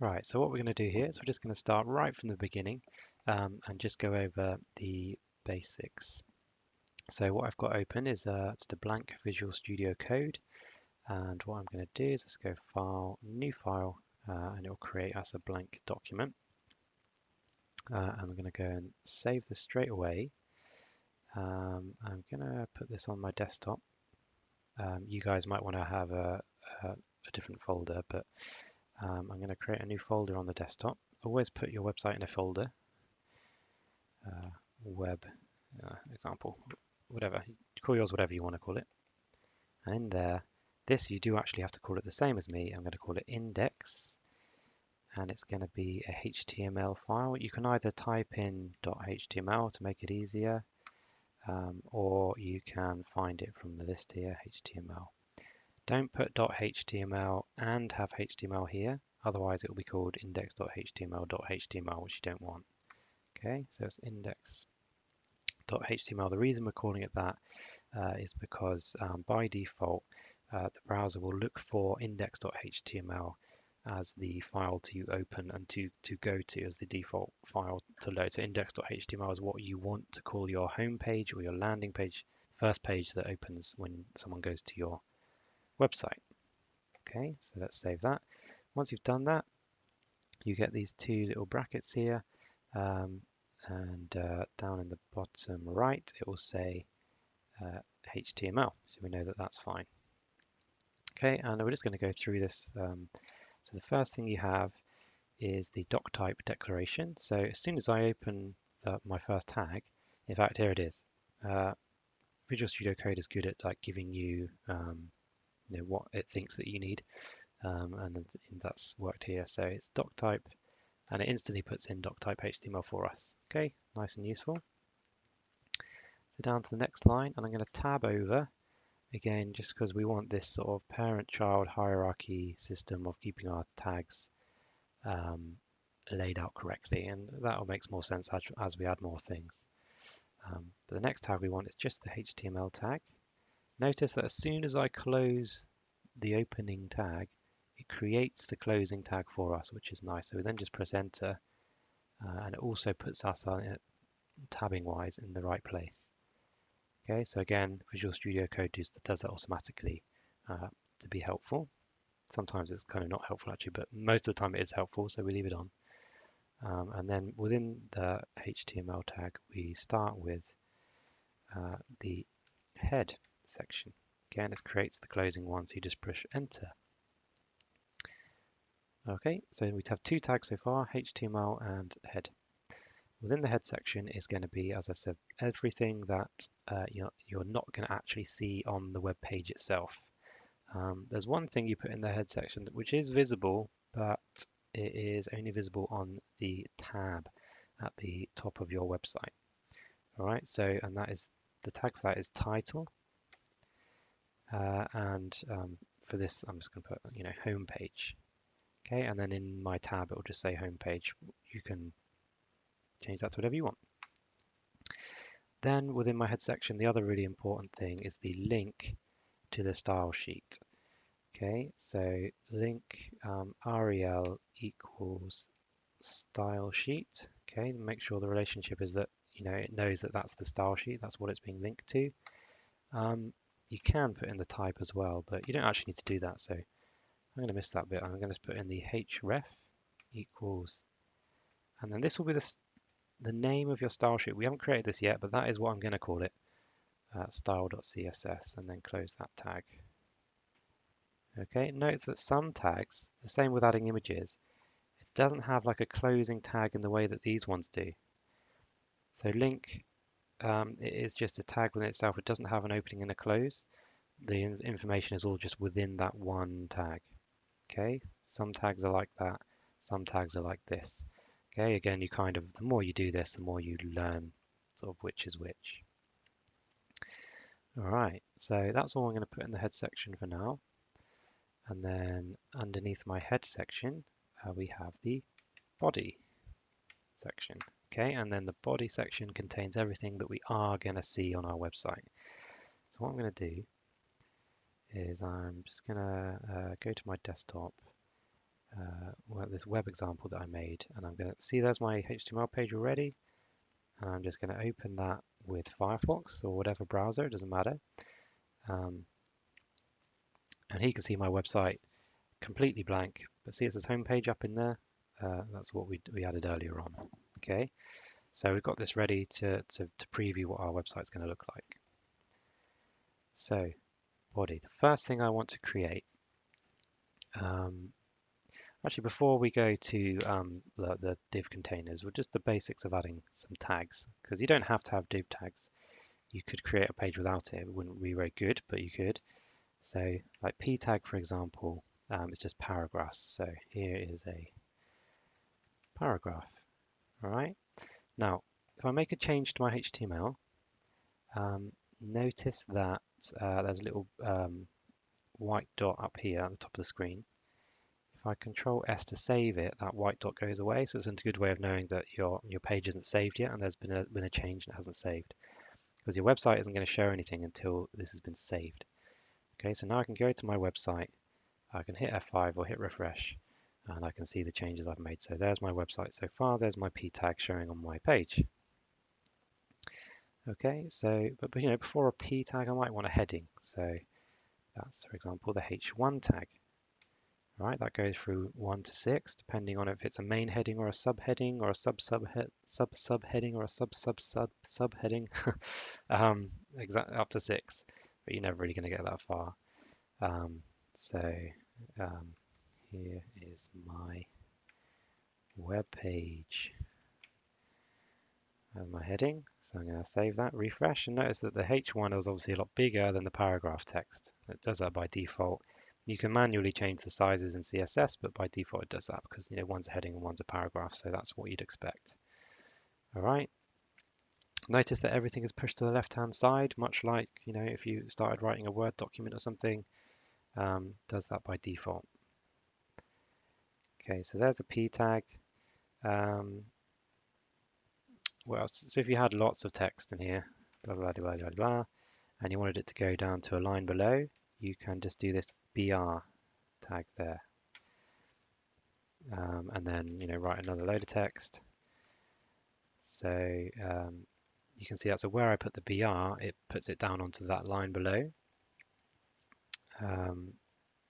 Right, so what we're going to do here is we're just going to start right from the beginning and just go over the basics. So what I've got open is it's the blank Visual Studio Code, and what I'm going to do is just go File, New File, and it will create us a blank document. And I'm going to go and save this straight away. I'm going to put this on my desktop. You guys might want to have a different folder, but I'm going to create a new folder on the desktop. Always put your website in a folder. Web example, whatever. Call yours whatever you want to call it. And in there, this you do actually have to call it the same as me. I'm going to call it index, and it's going to be a HTML file. You can either type in .html to make it easier, or you can find it from the list here, HTML. Don't put .html and have HTML here, otherwise it will be called index.html.html, which you don't want. Okay, so it's index.html. The reason we're calling it that is because by default, the browser will look for index.html as the file to open and to go to as the default file to load. So index.html is what you want to call your home page or your landing page, first page that opens when someone goes to your website. Okay, so let's save that. Once you've done that, you get these two little brackets here, and down in the bottom right, it will say HTML, so we know that that's fine. Okay, and we're just going to go through this. So the first thing you have is the Doctype Declaration. So as soon as I open my first tag, in fact, here it is. Visual Studio Code is good at like giving you, what it thinks that you need, and that's worked here. So it's Doctype, and it instantly puts in Doctype HTML for us. Okay, nice and useful. So down to the next line, and I'm going to tab over again, just because we want this sort of parent-child hierarchy system of keeping our tags laid out correctly, and that will make more sense as we add more things. But the next tag we want is just the HTML tag. Notice that as soon as I close the opening tag, it creates the closing tag for us, which is nice. So we then just press enter, and it also puts us on it tabbing wise in the right place. Okay, so again, Visual Studio Code does that automatically to be helpful. Sometimes it's kind of not helpful actually, but most of the time it is helpful, so we leave it on. And then within the HTML tag, we start with the head section. Again, it creates the closing one, so you just push enter. Okay, so we have two tags so far, HTML and head. Within the head section is going to be, as I said, everything that you're not going to actually see on the web page itself. There's one thing you put in the head section which is visible, but it is only visible on the tab at the top of your website. All right, so and that is the tag for that is title, and for this I'm just going to put home page. Okay, and then in my tab it will just say home page. You can change that to whatever you want. Then within my head section, the other really important thing is the link to the style sheet. Okay, so link rel equals style sheet. Okay, make sure the relationship is that it knows that that's the style sheet. That's what it's being linked to. You can put in the type as well, but you don't actually need to do that. So I'm going to miss that bit. I'm going to put in the href equals, and then this will be the name of your style sheet. We haven't created this yet, but that is what I'm going to call it, style.css, and then close that tag. Okay, note that some tags, the same with adding images, it doesn't have like a closing tag in the way that these ones do. So link, it is just a tag within itself. It doesn't have an opening and a close. The information is all just within that one tag. Okay, some tags are like that, some tags are like this. Okay, again, the more you do this, the more you learn sort of which is which. All right, so that's all I'm going to put in the head section for now. And then underneath my head section, we have the body section. Okay, and then the body section contains everything that we are going to see on our website. So what I'm going to do is I'm just going to go to my desktop, this web example that I made, and I'm going to see there's my HTML page already, and I'm just going to open that with Firefox or whatever browser, it doesn't matter. And here you can see my website completely blank, but see it says homepage up in there. That's what we added earlier on. Okay, so we've got this ready to preview what our website's going to look like. So body, the first thing I want to create, actually before we go to the div containers, or just the basics of adding some tags, because you don't have to have div tags. You could create a page without it. It wouldn't be very good, but you could. So like p tag, for example, it's just paragraphs. So here is a paragraph. All right. Now, if I make a change to my HTML, notice that there's a little white dot up here at the top of the screen. If I Control S to save it, that white dot goes away. So it's a good way of knowing that your page isn't saved yet and there's been a change and it hasn't saved. Because your website isn't going to show anything until this has been saved. Okay, so now I can go to my website. I can hit F5 or hit refresh, and I can see the changes I've made. So there's my website so far. There's my p tag showing on my page. Okay, so but you know, before a p tag, I might want a heading. So that's, for example, the h1 tag. All right, that goes through 1 to 6, depending on if it's a main heading or a subheading or a subheading or a subheading, exactly up to 6. But you're never really going to get that far. So here is my web page and my heading. So I'm going to save that, refresh, and notice that the H1 is obviously a lot bigger than the paragraph text. It does that by default. You can manually change the sizes in CSS, but by default it does that because one's a heading and one's a paragraph, so that's what you'd expect. All right. Notice that everything is pushed to the left-hand side, much like if you started writing a Word document or something, does that by default. Okay, so there's the p tag. What else? So if you had lots of text in here, blah, blah, blah, blah, blah, and you wanted it to go down to a line below, you can just do this br tag there. And then, write another load of text. So you can see that. So where I put the br, it puts it down onto that line below.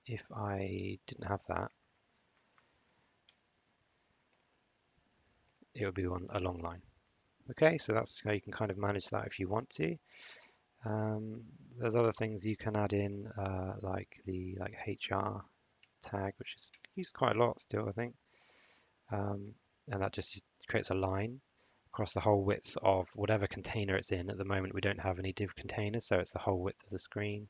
If I didn't have that, it would be on a long line. Okay, so that's how you can kind of manage that if you want to. There's other things you can add in, like the HR tag, which is used quite a lot still, I think. And that just creates a line across the whole width of whatever container it's in. At the moment, we don't have any div containers, so it's the whole width of the screen.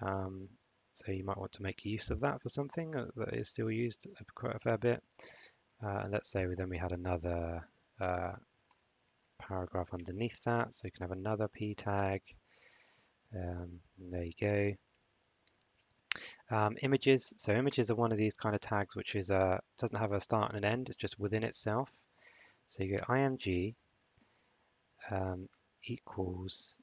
So you might want to make use of that for something that is still used quite a fair bit. And let's say we had another paragraph underneath that, so you can have another p tag. There you go. Images. So images are one of these kind of tags which is doesn't have a start and an end. It's just within itself. So you go img equals,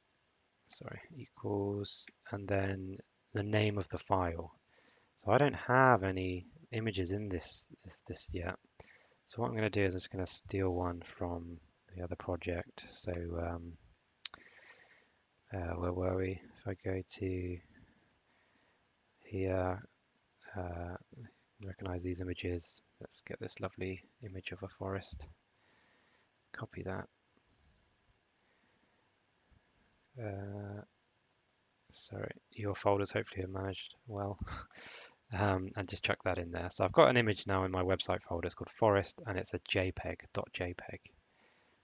and then the name of the file. So I don't have any images in this yet. So what I'm going to do is I'm just going to steal one from the other project. So where were we? If I go to here, recognize these images. Let's get this lovely image of a forest. Copy that. Sorry, your folders hopefully are managed well. And just chuck that in there. So I've got an image now in my website folder. It's called forest, and it's a JPEG.jpg.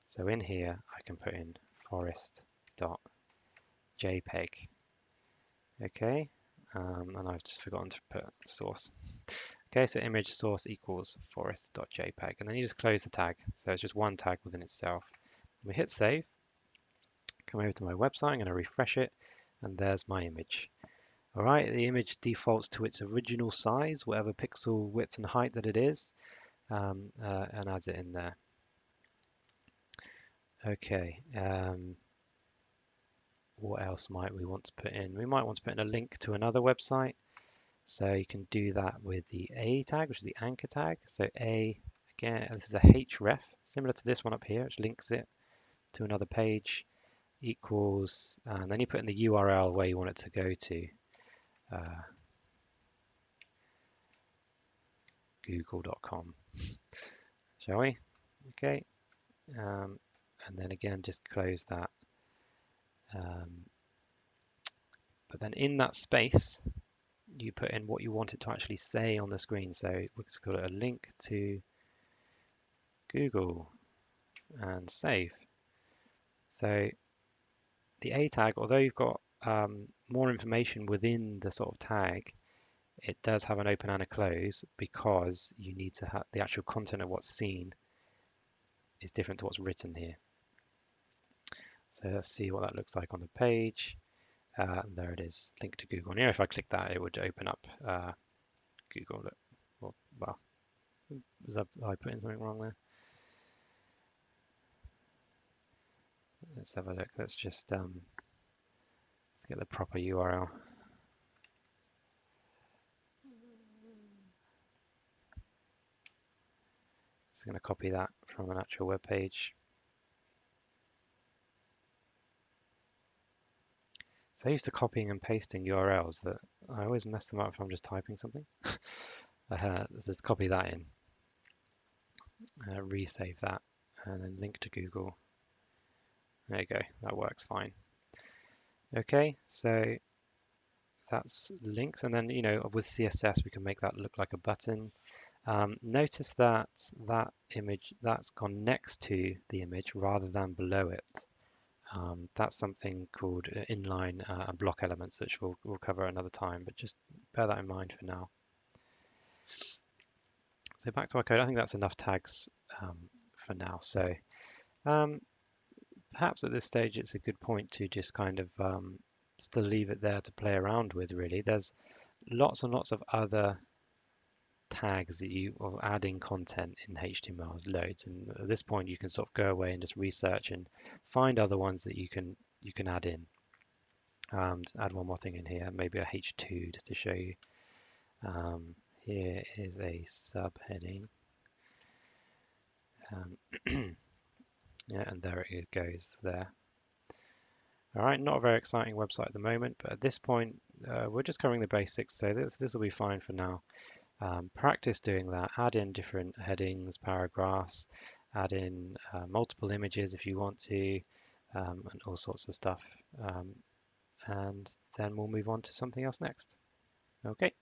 So in here, I can put in forest.jpg. Okay, and I've just forgotten to put source. Okay, so image source equals forest.jpg, and then you just close the tag. So it's just one tag within itself. We hit save, come over to my website, I'm going to refresh it, and there's my image. All right, the image defaults to its original size, whatever pixel width and height that it is, and adds it in there. Okay, what else might we want to put in? We might want to put in a link to another website. So you can do that with the A tag, which is the anchor tag. So A, again, this is a href, similar to this one up here, which links it to another page, equals, and then you put in the URL where you want it to go to. Google.com, shall we? Okay, and then again, just close that. But then in that space, you put in what you want it to actually say on the screen. So we'll just call it a link to Google and save. So the A tag, although you've got more information within the sort of tag, it does have an open and a close because you need to have the actual content of what's seen is different to what's written here. So let's see what that looks like on the page. There it is, link to Google. And if I click that, it would open up Google. Well, I put in something wrong there? Let's have a look. Let's just get the proper URL. Just going to copy that from an actual web page. So used to copying and pasting URLs that I always mess them up if I'm just typing something. Let's just copy that in, resave that, and then link to Google. There you go, that works fine. Okay, so that's links, and then with CSS we can make that look like a button. Notice that that image that's gone next to the image rather than below it. That's something called inline and block elements, which we'll cover another time, but just bear that in mind for now. So back to our code, I think that's enough tags for now. So perhaps at this stage it's a good point to just kind of still leave it there to play around with, really. There's lots and lots of other tags that you are adding content in HTML as loads, and at this point you can sort of go away and just research and find other ones that you can add in. Add one more thing in here, maybe a H2 just to show you. Here is a subheading. Yeah, and there it goes there. All right, not a very exciting website at the moment, but at this point we're just covering the basics, so this will be fine for now. Practice doing that, add in different headings, paragraphs, add in multiple images if you want to, and all sorts of stuff. And then we'll move on to something else next. Okay.